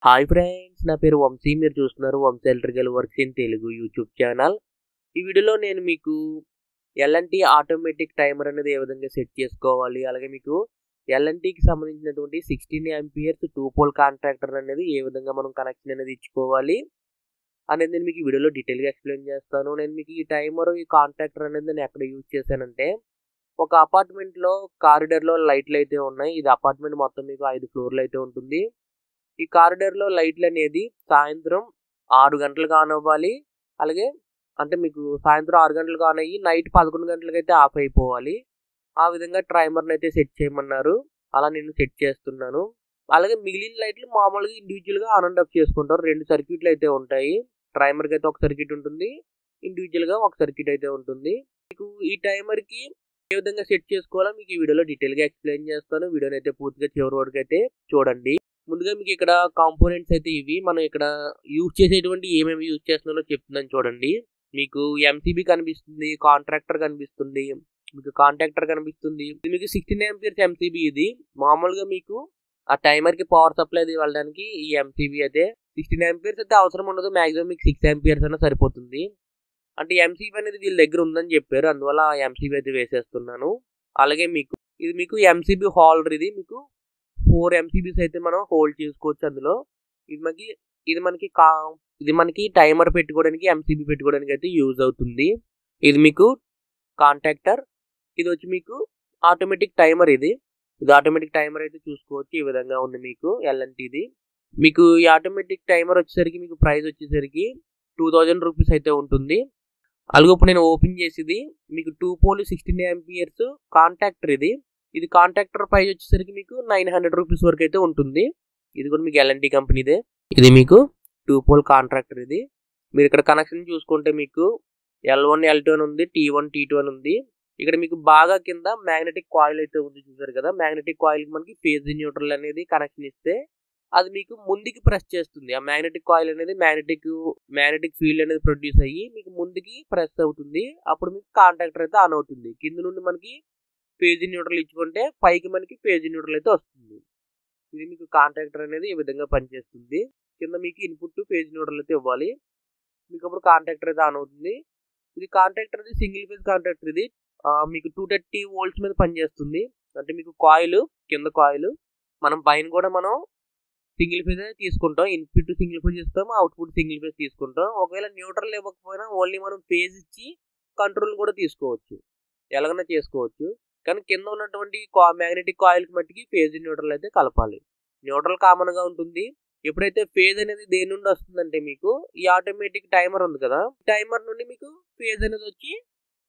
Hi friends, నా పేరు వంశీ. మీరు చూస్తున్నారు Vamshi electrical works in Telugu YouTube channel. ఈ వీడియోలో నేను మీకు L&T ఆటోమేటిక్ టైమర్ అనేది ఏ విధంగా సెట్ చేసుకోవాలి, అలాగే మీకు L&Tకి సంబంధించినటువంటి 16 amperes 2-pole కాంట్రాక్టర్ అనేది ఏ విధంగా మనం కనెక్షన్ అనేది ఇచ్చుకోవాలి అనేది నేను మీకు ఈ వీడియోలో డీటెయిల్గా ఎక్స్ప్లెయిన్ చేస్తాను. నేను మీకు ఈ టైమర్ ఈ కాంట్రాక్టర్ అనేది నేను ఎక్కడ యూజ్ చేశానంటే, ఒక అపార్ట్మెంట్లో కారిడార్లో లైట్లు అయితే ఉన్నాయి. ఇది అపార్ట్మెంట్ మొత్తం మీకు 5 ఫ్లోర్లు అయితే ఉంటుంది. ఈ కారిడార్లో లైట్లు అనేది సాయంత్రం 6 గంటలకు ఆన్ అవ్వాలి. అలాగే అంటే మీకు సాయంత్రం 6 గంటలకు ఆన్ అయ్యి నైట్ 11 గంటలకు అయితే ఆఫ్ అయిపోవాలి. ఆ విధంగా టైమర్ని అయితే సెట్ చేయమన్నారు. అలా నేను సెట్ చేస్తున్నాను. అలాగే మిగిలిన లైట్లు మామూలుగా ఇండివిజువల్గా ఆన్ అండ్ ఆఫ్ చేసుకుంటారు. 2 సర్క్యూట్లు అయితే ఉంటాయి. టైమర్కి అయితే ఒక సర్క్యూట్ ఉంటుంది, ఇండివిజువల్గా ఒక సర్క్యూట్ అయితే ఉంటుంది. మీకు ఈ టైమర్కి ఏ విధంగా సెట్ చేసుకోవాలో మీకు ఈ వీడియోలో డీటెయిల్గా ఎక్స్ప్లెయిన్ చేస్తాను. వీడియోని అయితే పూర్తిగా చివరి వరకు అయితే చూడండి. ముందుగా మీకు ఇక్కడ కాంపోనెంట్స్ అయితే ఇవి. మనం ఇక్కడ యూజ్ చేసేటువంటి ఏమేమి యూజ్ చేస్తున్నానో చెప్తున్నాను చూడండి. మీకు MCB కనిపిస్తుంది, కాంట్రాక్టర్ కనిపిస్తుంది, మీకు కాంటాక్టర్ కనిపిస్తుంది. ఇది మీకు 16 amperes MCB. ఇది మామూలుగా మీకు ఆ టైమర్కి పవర్ సప్లై వెళ్ళడానికి ఈ MCB అయితే 16 amperes అయితే అవసరం ఉండదు. మ్యాక్సిమం మీకు 6 amperes అయినా సరిపోతుంది. అంటే MCB అనేది వీళ్ళ దగ్గర ఉందని చెప్పారు, అందువల్ల ఆ MCB అయితే వేసేస్తున్నాను. అలాగే మీకు ఇది మీకు MCB హోల్డర్. ఇది మీకు 4 MCBs అయితే మనం హోల్డ్ చేసుకోవచ్చు అందులో. ఇది మనకి టైమర్ పెట్టుకోవడానికి, MCB పెట్టుకోవడానికి అయితే యూజ్ అవుతుంది. ఇది మీకు కాంటాక్టర్. ఇది వచ్చి మీకు ఆటోమేటిక్ టైమర్. ఇది ఆటోమేటిక్ టైమర్ అయితే చూసుకోవచ్చు. ఈ విధంగా ఉంది మీకు L&Tది. మీకు ఈ ఆటోమేటిక్ టైమర్ వచ్చేసరికి మీకు ప్రైస్ వచ్చేసరికి 2000 రూపీస్ అయితే ఉంటుంది. అలాగే ఇప్పుడు నేను ఓపెన్ చేసేది మీకు 2-pole 16 amperes కాంటాక్టర్. ఇది కాంట్రాక్టర్ ప్రైస్ వచ్చేసరికి మీకు 900 రూపీస్ వరకు అయితే ఉంటుంది. ఇది కూడా మీకు L&T కంపెనీదే. ఇది మీకు 2-pole కాంట్రాక్టర్. ఇది మీరు ఇక్కడ కనెక్షన్ చూసుకుంటే మీకు L1 L2 అని ఉంది, T1 T2 అని ఉంది. ఇక్కడ మీకు బాగా కింద మ్యాగ్నెటిక్ కాయిల్ అయితే ఉంది, చూసారు కదా. మ్యాగ్నెటిక్ కాయిల్కి మనకి ఫేజ్ న్యూట్రల్ అనేది కనెక్షన్ ఇస్తే అది మీకు ముందుకి ప్రెస్ చేస్తుంది. ఆ మ్యాగ్నెటిక్ కాయిల్ అనేది మ్యాగ్నెటిక్ ఫీల్డ్ అనేది ప్రొడ్యూస్ అయ్యి మీకు ముందుకి ప్రెస్ అవుతుంది. అప్పుడు మీకు కాంట్రాక్టర్ అయితే ఆన్ అవుతుంది. కింద నుండి మనకి ఫేజ్ న్యూట్రల్ ఇచ్చుకుంటే పైకి మనకి ఫేజ్ న్యూట్రల్ అయితే వస్తుంది. ఇది మీకు కాంట్రాక్టర్ అనేది ఈ విధంగా పనిచేస్తుంది. కింద మీకు ఇన్పుట్ ఫేజ్ న్యూట్రల్ అయితే ఇవ్వాలి. మీకు అప్పుడు కాంట్రాక్టర్ అయితే ఆన్ అవుతుంది. ఇది కాంట్రాక్టర్ అది సింగిల్ ఫేజ్ కాంట్రాక్టర్. ఇది మీకు 230 volts మీద పనిచేస్తుంది. అంటే మీకు కాయిల్ కింద కాయిల్, మనం పైన కూడా మనం సింగిల్ ఫేజ్ తీసుకుంటాం. ఇన్పుట్ సింగిల్ ఫేజ్ ఇస్తాం, అవుట్పుట్ సింగిల్ ఫేజ్ తీసుకుంటాం. ఒకవేళ న్యూట్రల్ ఇవ్వకపోయినా ఓన్లీ మనం ఫేజ్ ఇచ్చి కంట్రోల్ కూడా తీసుకోవచ్చు, ఎలాగైనా చేసుకోవచ్చు. కానీ కింద ఉన్నటువంటి మ్యాగ్నెటిక్ కాయిల్కి మట్టికి ఫేజ్ న్యూట్రల్ అయితే కలపాలి. న్యూట్రల్ కామన్గా ఉంటుంది. ఎప్పుడైతే ఫేజ్ అనేది దేని నుండి వస్తుందంటే మీకు ఈ ఆటోమేటిక్ టైమర్ ఉంది కదా, టైమర్ నుండి మీకు ఫేజ్ అనేది వచ్చి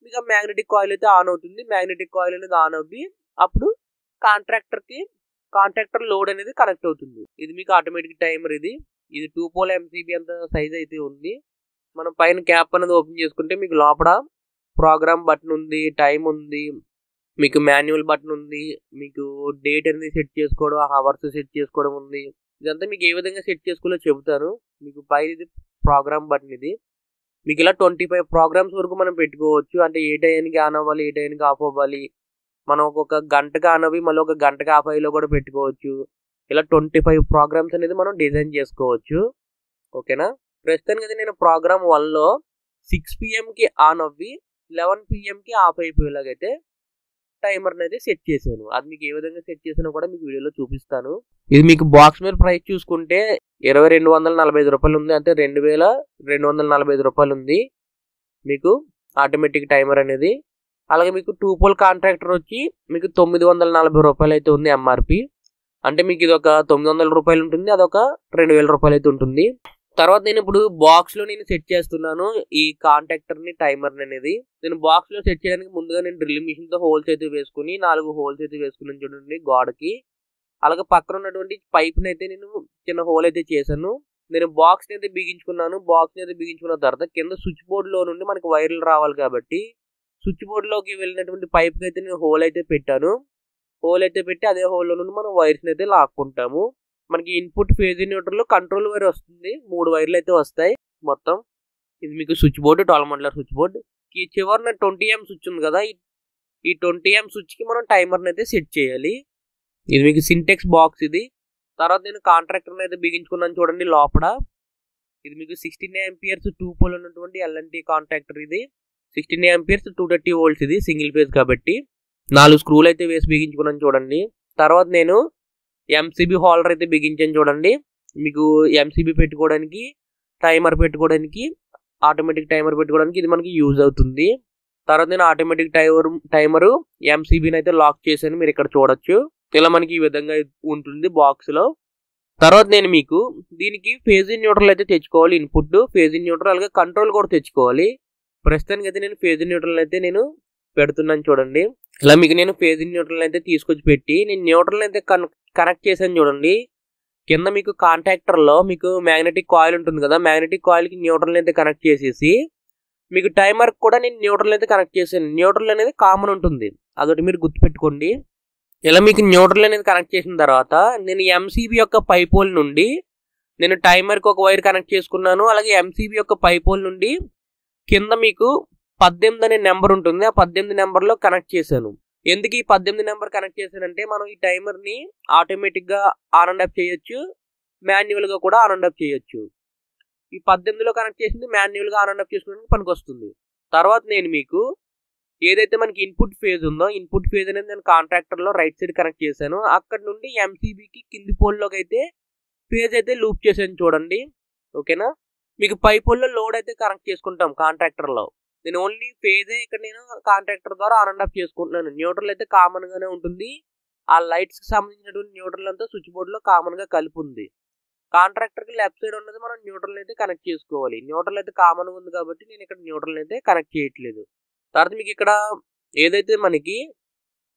మీకు మ్యాగ్నెటిక్ కాయిల్ అయితే ఆన్ అవుతుంది. మ్యాగ్నెటిక్ కాయిల్ అనేది ఆన్ అవుతుంది. అప్పుడు కాంట్రాక్టర్ లోడ్ అనేది కనెక్ట్ అవుతుంది. ఇది మీకు ఆటోమేటిక్ టైమర్. ఇది 2-pole MCB అంత సైజ్ అయితే ఉంది. మనం పైన క్యాప్ అనేది ఓపెన్ చేసుకుంటే మీకు లోపల ప్రోగ్రామ్ బటన్ ఉంది, టైం ఉంది, మీకు మాన్యువల్ బటన్ ఉంది, మీకు డేట్ అనేది సెట్ చేసుకోవడం, అవర్స్ సెట్ చేసుకోవడం ఉంది. ఇదంతా మీకు ఏ విధంగా సెట్ చేసుకోవాలో చెబుతాను. మీకు పైన ఇది ప్రోగ్రామ్ బటన్. ఇది మీకు ఇలా 25 ప్రోగ్రామ్స్ వరకు మనం పెట్టుకోవచ్చు. అంటే ఏ టైంకి ఆన్ అవ్వాలి, ఏ టైంకి ఆఫ్ అవ్వాలి, మనం ఒక గంటకి ఆన్ అవ్వి మళ్ళీ ఒక గంటకి ఆఫ్ అయ్యేలో కూడా పెట్టుకోవచ్చు. ఇలా 25 ప్రోగ్రామ్స్ అనేది మనం డిజైన్ చేసుకోవచ్చు. ఓకేనా. ప్రస్తుతానికి అయితే నేను ప్రోగ్రామ్ 1లో 6 PM ఆన్ అవ్వి 11 PM ఆఫ్ అయిపోయేలాగైతే టైమర్ని అయితే సెట్ చేశాను. అది మీకు ఏ విధంగా సెట్ చేసానో కూడా మీకు వీడియోలో చూపిస్తాను. ఇది మీకు బాక్స్ మీద ప్రైస్ చూసుకుంటే 2245 రూపాయలు ఉంది. అంటే 2245 రూపాయలు ఉంది మీకు ఆటోమేటిక్ టైమర్ అనేది. అలాగే మీకు 2-pole కాంట్రాక్టర్ వచ్చి మీకు 940 రూపాయలు అయితే ఉంది MRP. అంటే మీకు ఇది ఒక 900 రూపాయలు ఉంటుంది, అదొక 2000 రూపాయలు అయితే ఉంటుంది. తర్వాత నేను ఇప్పుడు బాక్స్లో నేను సెట్ చేస్తున్నాను ఈ కాంటాక్టర్ని, టైమర్ని అనేది. నేను బాక్స్లో సెట్ చేయడానికి ముందుగా నేను డ్రిల్లింగ్ మిషన్తో హోల్స్ అయితే వేసుకుని 4 హోల్స్ అయితే వేసుకున్నాను చూడండి గోడకి. అలాగే పక్కన ఉన్నటువంటి పైప్ని అయితే నేను చిన్న హోల్ అయితే చేశాను. నేను బాక్స్ని అయితే బిగించుకున్నాను. బాక్స్ని అయితే బిగించుకున్న తర్వాత కింద స్విచ్ బోర్డులో నుండి మనకి వైర్లు రావాలి కాబట్టి స్విచ్ బోర్డులోకి వెళ్ళినటువంటి పైప్కి అయితే నేను హోల్ అయితే పెట్టాను. హోల్ అయితే పెట్టి అదే హోల్లో నుండి మనం వైర్స్ని అయితే లాక్కుంటాము. మనకి input phase neutral control wire వస్తుంది. 3 వైర్లు అయితే వస్తాయి మొత్తం. ఇది మీకు స్విచ్ బోర్డు, 12 మండల స్విచ్ బోర్డు. ఈ చివరిన 20 am స్విచ్ ఉంది కదా, ఈ 20 am స్విచ్కి మనం టైమర్ని అయితే సెట్ చేయాలి. ఇది మీకు సింటెక్స్ బాక్స్. ఇది తర్వాత నేను కాంట్రాక్టర్ని అయితే బిగించుకున్నాను చూడండి లోపల. ఇది మీకు 16 ఆంపియర్స్ 2 పోల్ ఉన్నటువంటి L&T కాంటాక్టర్. ఇది 16 ఆంపియర్స్ 230 వోల్ట్స్. ఇది సింగిల్ ఫేజ్ కాబట్టి 4 స్క్రూలు అయితే వేసి బిగించుకున్నాను చూడండి. తర్వాత నేను MCB హోల్డర్ అయితే బిగించాను చూడండి. మీకు MCB పెట్టుకోవడానికి, టైమర్ పెట్టుకోవడానికి, ఆటోమేటిక్ టైమర్ పెట్టుకోవడానికి ఇది మనకి యూజ్ అవుతుంది. తర్వాత నేను ఆటోమేటిక్ టైమరు MCBని అయితే లాక్ చేశాను. మీరు ఇక్కడ చూడొచ్చు. ఇలా మనకి ఈ విధంగా ఉంటుంది బాక్స్లో. తర్వాత నేను మీకు దీనికి ఫేజ్ ఇన్ న్యూట్రల్ అయితే తెచ్చుకోవాలి. ఇన్పుట్ ఫేజ్ ఇన్ న్యూట్రల్, అలాగే కంట్రోల్ కూడా తెచ్చుకోవాలి. ప్రస్తుతానికి అయితే నేను ఫేజ్ ఇన్ న్యూట్రల్ అయితే నేను పెడుతున్నాను చూడండి. ఇలా మీకు నేను ఫేజ్ ఇన్ న్యూట్రల్ అయితే తీసుకొచ్చి పెట్టి నేను న్యూట్రల్ అయితే కనెక్ట్ చేశాను చూడండి. కింద మీకు కాంటాక్టర్లో మీకు మ్యాగ్నెటిక్ కాయిల్ ఉంటుంది కదా, మ్యాగ్నెటిక్ కాయిల్కి న్యూట్రల్ అయితే కనెక్ట్ చేసేసి మీకు టైమర్ కూడా నేను న్యూట్రల్ అయితే కనెక్ట్ చేశాను. న్యూట్రల్ అనేది కామన్ ఉంటుంది, అదొకటి మీరు గుర్తుపెట్టుకోండి. ఇలా మీకు న్యూట్రల్ అనేది కనెక్ట్ చేసిన తర్వాత నేను MCB యొక్క పైపోల్ నుండి నేను టైమర్కి ఒక వైర్ కనెక్ట్ చేసుకున్నాను. అలాగే MCB యొక్క పైపోల్ నుండి కింద మీకు 18 అనే నెంబర్ ఉంటుంది, ఆ 18 నెంబర్లో కనెక్ట్ చేశాను. ఎందుకు ఈ 18 నెంబర్ కనెక్ట్ చేశానంటే మనం ఈ టైమర్ని ఆటోమేటిక్గా ఆన్ అండ్ ఆఫ్ చేయొచ్చు, మాన్యువల్గా కూడా ఆన్ అండ్ ఆఫ్ చేయొచ్చు. ఈ 18లో కనెక్ట్ చేసింది మాన్యువల్గా ఆన్ అండ్ ఆఫ్ చేసుకోవడానికి పనికి వస్తుంది. తర్వాత నేను మీకు ఏదైతే మనకి ఇన్పుట్ ఫేజ్ ఉందో, ఇన్పుట్ ఫేజ్ అనేది నేను కాంట్రాక్టర్లో రైట్ సైడ్ కనెక్ట్ చేశాను. అక్కడ నుండి MCBకి కింది పోల్లోకి అయితే ఫేజ్ అయితే లూప్ చేశాను చూడండి. ఓకేనా, మీకు పై పోల్లో లోడ్ అయితే కనెక్ట్ చేసుకుంటాం కాంట్రాక్టర్లో. నేను ఓన్లీ ఫేజే ఇక్కడ నేను కాంట్రాక్టర్ ద్వారా ఆన్ అండ్ ఆఫ్ చేసుకుంటున్నాను. న్యూట్రల్ అయితే కామన్గానే ఉంటుంది. ఆ లైట్స్కి సంబంధించినటువంటి న్యూట్రల్ అంతా స్విచ్ బోర్డులో కామన్గా కలిపి ఉంది. కాంట్రాక్టర్కి లెఫ్ట్ సైడ్ ఉన్నది మనం న్యూట్రల్ అయితే కనెక్ట్ చేసుకోవాలి. న్యూట్రల్ అయితే కామన్గా ఉంది కాబట్టి నేను ఇక్కడ న్యూట్రల్ అయితే కనెక్ట్ చేయట్లేదు. తర్వాత మీకు ఇక్కడ ఏదైతే మనకి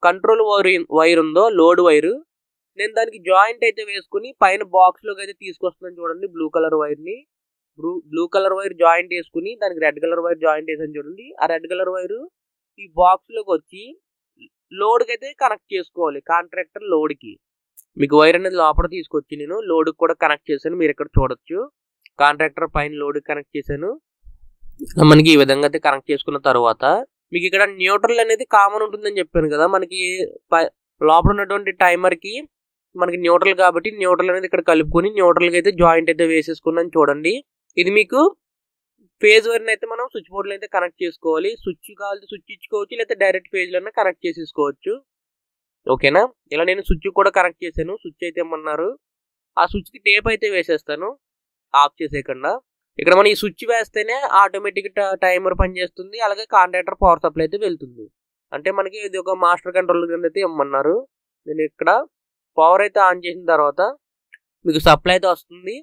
కంట్రోల్ వైర్ ఉందో, లోడ్ వైరు, నేను దానికి జాయింట్ అయితే వేసుకుని పైన బాక్స్లోకి అయితే తీసుకొస్తున్నాను చూడండి. బ్లూ కలర్ వైర్ జాయింట్ వేసుకుని దానికి రెడ్ కలర్ వైర్ జాయింట్ వేసాను చూడండి. ఆ రెడ్ కలర్ వైరు ఈ బాక్స్లోకి వచ్చి లోడ్కి అయితే కనెక్ట్ చేసుకోవాలి. కాంట్రాక్టర్ లోడ్కి మీకు వైర్ అనేది లోపల తీసుకొచ్చి నేను లోడ్కి కూడా కనెక్ట్ చేశాను. మీరు ఇక్కడ చూడొచ్చు. కాంట్రాక్టర్ పైన లోడ్కి కనెక్ట్ చేశాను. మనకి ఈ విధంగా అయితే కనెక్ట్ చేసుకున్న తర్వాత మీకు ఇక్కడ న్యూట్రల్ అనేది కామన్ ఉంటుందని చెప్పాను కదా. మనకి లోపల ఉన్నటువంటి టైమర్కి మనకి న్యూట్రల్ కాబట్టి న్యూట్రల్ అనేది ఇక్కడ కలుపుకొని న్యూట్రల్కి అయితే జాయింట్ అయితే వేసేసుకున్నాను చూడండి. ఇది మీకు ఫేజ్ వైర్ని అయితే మనం స్విచ్ బోర్డులో అయితే కనెక్ట్ చేసుకోవాలి. స్విచ్ కావాలంటే స్విచ్ ఇచ్చుకోవచ్చు, లేకపోతే డైరెక్ట్ ఫేజ్లోనే కనెక్ట్ చేసేసుకోవచ్చు. ఓకేనా, ఇలా నేను స్విచ్ కూడా కనెక్ట్ చేశాను. స్విచ్ అయితే ఏమన్నారు, ఆ స్విచ్కి టేప్ అయితే వేసేస్తాను ఆఫ్ చేసేయకుండా. ఇక్కడ మనం ఈ స్విచ్ వేస్తేనే ఆటోమేటిక్ టైమర్ పనిచేస్తుంది, అలాగే కాంటాక్టర్ పవర్ సప్లై అయితే వెళ్తుంది. అంటే మనకి ఇది ఒక మాస్టర్ కంట్రోల్ కింద అయితే ఇమ్మన్నారు. నేను ఇక్కడ పవర్ అయితే ఆన్ చేసిన తర్వాత మీకు సప్లై అయితే వస్తుంది.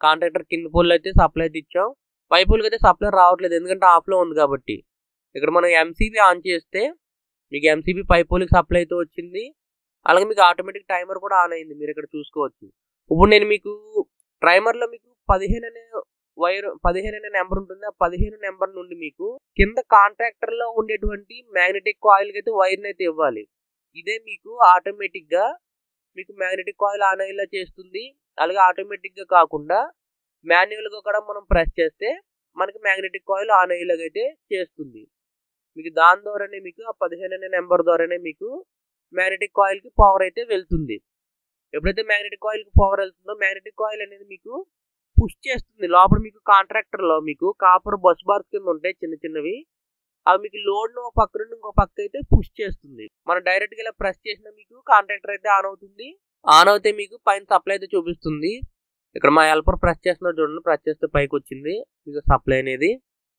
కాంటాక్టర్ కింద పోల్ అయితే సప్లై అయితే ఇచ్చాం, పై పోల్కి అయితే సప్లై రావట్లేదు ఎందుకంటే ఆఫ్లో ఉంది కాబట్టి. ఇక్కడ మనం MCB ఆన్ చేస్తే మీకు MCB పై పోల్కి సప్లై అయితే వచ్చింది, అలాగే మీకు ఆటోమేటిక్ టైమర్ కూడా ఆన్ అయింది. మీరు ఇక్కడ చూసుకోవచ్చు. ఇప్పుడు నేను మీకు టైమర్లో మీకు 15 అనే నెంబర్ ఉంటుంది. ఆ 15 నెంబర్ నుండి మీకు కింద కాంట్రాక్టర్లో ఉండేటువంటి మ్యాగ్నెటిక్ కాయిల్కి అయితే వైర్ని అయితే ఇవ్వాలి. ఇదే మీకు ఆటోమేటిక్గా మీకు మ్యాగ్నెటిక్ కాయిల్ ఆన్ అయ్యేలా చేస్తుంది. అలాగే ఆటోమేటిక్గా కాకుండా మాన్యువల్గా కూడా మనం ప్రెస్ చేస్తే మనకి మ్యాగ్నెటిక్ కాయిల్ ఆన్ అయ్యేలాగా అయితే చేస్తుంది. మీకు దాని ద్వారానే మీకు ఆ 15 అనే నెంబర్ ద్వారానే మీకు మ్యాగ్నెటిక్ కాయిల్కి పవర్ అయితే వెళ్తుంది. ఎప్పుడైతే మ్యాగ్నెటిక్ కాయిల్కి పవర్ వెళ్తుందో మ్యాగ్నెటిక్ కాయిల్ అనేది మీకు పుష్ చేస్తుంది. లోపల మీకు కాంట్రాక్టర్లో మీకు కాపర్ బస్ బార్స్ కింద ఉంటాయి చిన్న చిన్నవి, అవి మీకు లోడ్ను ఒక పక్క నుండి ఇంకో పక్క అయితే పుష్ చేస్తుంది. మనం డైరెక్ట్గా ఇలా ప్రెస్ చేసినా మీకు కాంట్రాక్టర్ అయితే ఆన్ అవుతుంది. ఆన్ అవుతే మీకు పైన సప్లై అయితే చూపిస్తుంది. ఇక్కడ మా హెల్పర్ ప్రెస్ చేస్తున్నారు చూడండి, ప్రెస్ చేస్తే పైకి వచ్చింది మీకు సప్లై అనేది.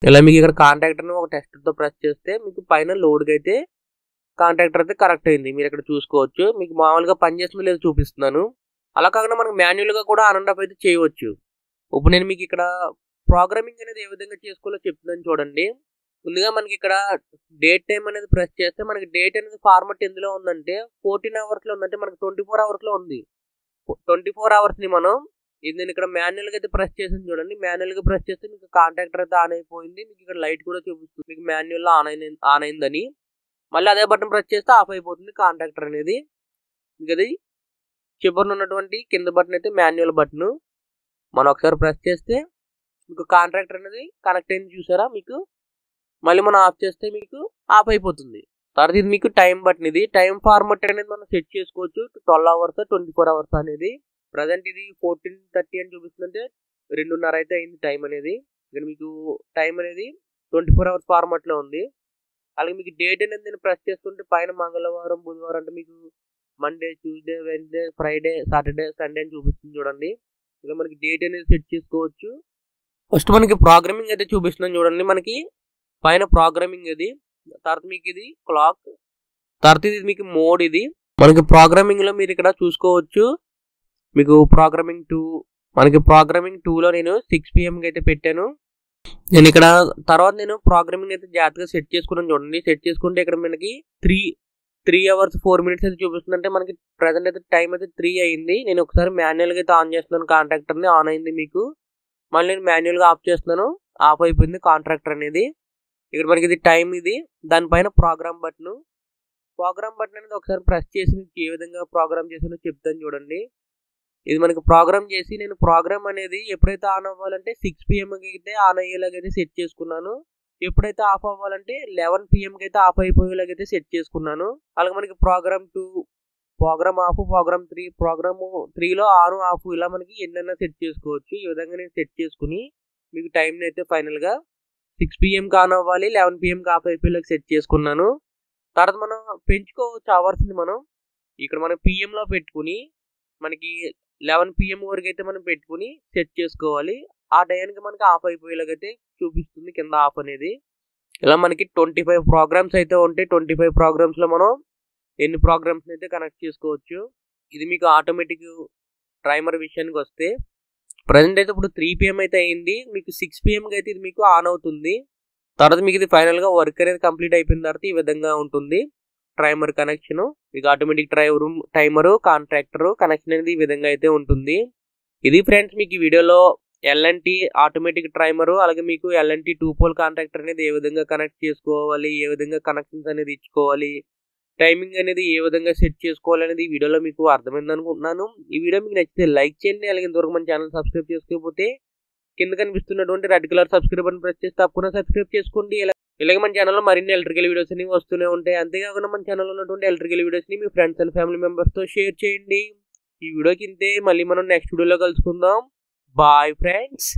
ఇలా మీకు ఇక్కడ కాంట్రాక్టర్ని ఒక టెస్టర్తో ప్రెస్ చేస్తే మీకు పైన లోడ్కి అయితే కాంట్రాక్టర్ అయితే కరెక్ట్ అయింది. మీరు ఇక్కడ చూసుకోవచ్చు. మీకు మామూలుగా పనిచేస్తుందో లేదో చూపిస్తున్నాను. అలా కాకుండా మనకు మాన్యువల్గా కూడా ఆన్ అండ్ ఆఫ్ అయితే చేయవచ్చు. ఇప్పుడు నేను మీకు ఇక్కడ ప్రోగ్రామింగ్ అనేది ఏ విధంగా చేసుకోవాలో చెప్తున్నాను చూడండి. ముందుగా మనకి ఇక్కడ డేట్ టైం అనేది ప్రెస్ చేస్తే మనకి డేట్ అనేది ఫార్మాట్ ఎందులో ఉందంటే 14 అవర్స్లో ఉందంటే మనకి 24 అవర్స్లో ఉంది. 24 అవర్స్ని మనం ఇది నేను ఇక్కడ మాన్యువల్గా అయితే ప్రెస్ చేసాను చూడండి. మాన్యువల్గా ప్రెస్ చేస్తే మీకు కాంటాక్టర్ అయితే ఆన్ అయిపోయింది. మీకు ఇక్కడ లైట్ కూడా చూపిస్తుంది మీకు మాన్యువల్లో ఆన్ అయిందని. మళ్ళీ అదే బటన్ ప్రెస్ చేస్తే ఆఫ్ అయిపోతుంది కాంటాక్టర్ అనేది. మీకు అది చివరిన ఉన్నటువంటి కింద బటన్ అయితే మాన్యువల్ బటన్. మనం ఒకసారి ప్రెస్ చేస్తే మీకు కాంట్రాక్టర్ అనేది కనెక్ట్ అయింది చూసారా మీకు. మళ్ళీ మనం ఆఫ్ చేస్తే మీకు ఆఫ్ అయిపోతుంది. తర్వాత ఇది మీకు టైం బటన్. ఇది టైం ఫార్మాట్ అనేది మనం సెట్ చేసుకోవచ్చు. 12 అవర్స్ 24 అవర్స్ అనేది. ప్రజెంట్ ఇది 14:30 అని చూపిస్తుందంటే 2:30 అయితే అయింది టైం అనేది. ఇక్కడ మీకు టైం అనేది 24 అవర్స్ ఫార్మాట్లో ఉంది. అలాగే మీకు డేట్ అనేది నేను ప్రెస్ చేసుకుంటే పైన మంగళవారం, బుధవారం అంటే మీకు Monday, Tuesday, Wednesday, Friday, Saturday, Sunday అని చూపిస్తుంది చూడండి. ఇలా మనకి డేట్ అనేది సెట్ చేసుకోవచ్చు. ఫస్ట్ మనకి ప్రోగ్రామింగ్ అయితే చూపిస్తున్నాను చూడండి. మనకి పైన ప్రోగ్రామింగ్ ఇది, తర్వాత మీకు ఇది క్లాక్, తర్వాత ఇది మీకు మోడ్. ఇది మనకి ప్రోగ్రామింగ్లో మీరు ఇక్కడ చూసుకోవచ్చు. మీకు ప్రోగ్రామింగ్ 2, మనకి ప్రోగ్రామింగ్ 2లో నేను 6 PM అయితే పెట్టాను. నేను ఇక్కడ తర్వాత నేను ప్రోగ్రామింగ్ అయితే జాగ్రత్తగా సెట్ చేసుకున్నాను చూడండి. సెట్ చేసుకుంటే ఇక్కడ మనకి 3 hours 4 minutes అయితే చూపిస్తుంది. అంటే మనకి ప్రజెంట్ అయితే టైం అయితే 3 అయింది. నేను ఒకసారి మాన్యువల్గా అయితే ఆన్ చేస్తున్నాను. కాంట్రాక్టర్ని ఆన్ అయింది మీకు. మళ్ళీ నేను మాన్యువల్గా ఆఫ్ చేస్తున్నాను. ఆఫ్ అయిపోయింది కాంట్రాక్టర్ అనేది. ఇక్కడ మనకి ఇది టైం, ఇది దానిపైన ప్రోగ్రామ్ బటన్ అనేది ఒకసారి ప్రెస్ చేసి మీకు ఏ విధంగా ప్రోగ్రామ్ చేసానో చెప్తాను చూడండి. ఇది మనకి ప్రోగ్రామ్ చేసి నేను ప్రోగ్రామ్ అనేది ఎప్పుడైతే ఆన్ అవ్వాలంటే 6 PMకి అయితే ఆన్ అయ్యేలాగైతే సెట్ చేసుకున్నాను. ఎప్పుడైతే ఆఫ్ అవ్వాలంటే 11 PMకి అయితే ఆఫ్ అయిపోయేలాగైతే సెట్ చేసుకున్నాను. అలాగే మనకి program 2, program off, program 3, program 3లో ఆన్ ఆఫ్ ఇలా మనకి ఎన్నైనా సెట్ చేసుకోవచ్చు. ఈ విధంగా నేను సెట్ చేసుకుని మీకు టైంని అయితే ఫైనల్గా 6 PMకి ఆన్ అవ్వాలి, 11 PMకి ఆఫ్ అయిపోయేలాగా సెట్ చేసుకున్నాను. తర్వాత మనం పెంచుకోవచ్చు అవర్స్ని. మనం ఇక్కడ మనం పిఎంలో పెట్టుకుని మనకి 11 PM వరకు అయితే మనం పెట్టుకుని సెట్ చేసుకోవాలి. ఆ టైంకి మనకి ఆఫ్ అయిపోయేలాగైతే చూపిస్తుంది కింద ఆఫ్ అనేది. ఇలా మనకి 25 ప్రోగ్రామ్స్ అయితే ఉంటాయి. 25 ప్రోగ్రామ్స్లో మనం ఎన్ని ప్రోగ్రామ్స్ని అయితే కనెక్ట్ చేసుకోవచ్చు. ఇది మీకు ఆటోమేటిక్ టైమర్ విషయానికి వస్తే ప్రజెంట్ అయితే ఇప్పుడు 3 PM అయితే అయింది. మీకు 6 PMకి అయితే ఇది మీకు ఆన్ అవుతుంది. తర్వాత మీకు ఇది ఫైనల్గా వర్క్ అనేది కంప్లీట్ అయిపోయిన తర్వాత ఈ విధంగా ఉంటుంది టైమర్ కనెక్షన్. మీకు ఆటోమేటిక్ టైమరు, కాంట్రాక్టర్ కనెక్షన్ అనేది ఈ విధంగా అయితే ఉంటుంది. ఇది ఫ్రెండ్స్ మీకు ఈ వీడియోలో L&T ఆటోమేటిక్ టైమరు, అలాగే మీకు L&T 2 pole కాంట్రాక్టర్ అనేది ఏ విధంగా కనెక్ట్ చేసుకోవాలి, ఏ విధంగా కనెక్షన్స్ అనేది ఇచ్చుకోవాలి, టైమింగ్ అనేది ఏ విధంగా సెట్ చేసుకోవాలి అనేది ఈ వీడియోలో మీకు అర్థమైంది అనుకుంటున్నాను. ఈ వీడియో మీకు నచ్చితే లైక్ చేయండి. అలాగే ఇంతవరకు మన ఛానల్ సబ్స్క్రైబ్ చేసుకోకపోతే కింద కనిపిస్తున్నటువంటి red colour subscribe button press చేసి తప్పకుండా సబ్స్క్రైబ్ చేసుకోండి. ఇలాగే మన ఛానల్లో మరిన్ని ఎలక్ట్రికల్ వీడియోస్ అనేవి వస్తూనే ఉంటాయి. అంతేకాకుండా మన ఛానల్లో ఉన్నటువంటి ఎలక్ట్రికల్ వీడియోస్ని మీ ఫ్రెండ్స్ అండ్ ఫ్యామిలీ మెంబర్స్తో షేర్ చేయండి. ఈ వీడియోకి ఇంతే. మళ్ళీ మనం నెక్స్ట్ వీడియోలో కలుసుకుందాం. Bye friends.